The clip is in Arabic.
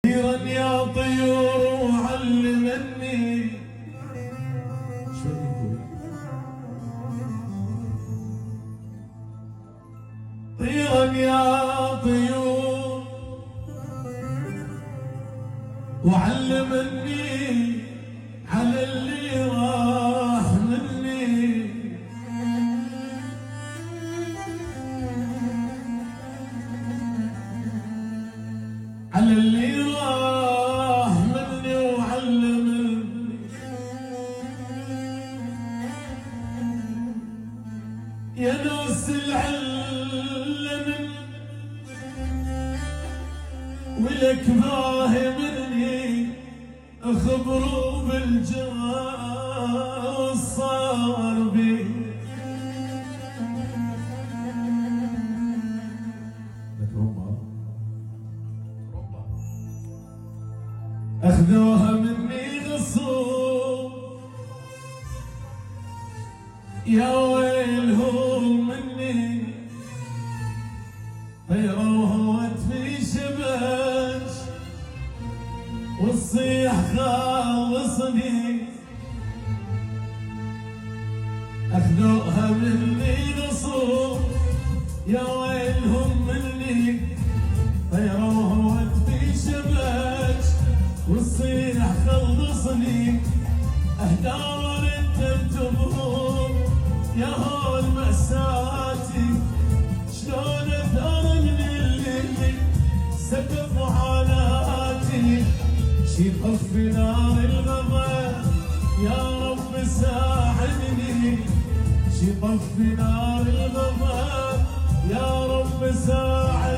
طيرا يا طيور وعلمني طيرا يا طيور وعلمني على اللي راح مني على اللي راح مني وعلمني يا ناس العلم ولك فاهمني اخبروا بالجواز صار بي اخذوها مني غصوب يا ويلهم مني طيروها في شباش والصيح خالصني اخذوها مني غصوب يا ويلهم مني طيروها في شباش والصيح خلصني اهدار التبتبهم يا هول مأساتي شلون اثار من اللي سقف حالاتي شيخ في نار الغضب يا رب ساعدني شيخ في نار الغضب يا رب ساعدني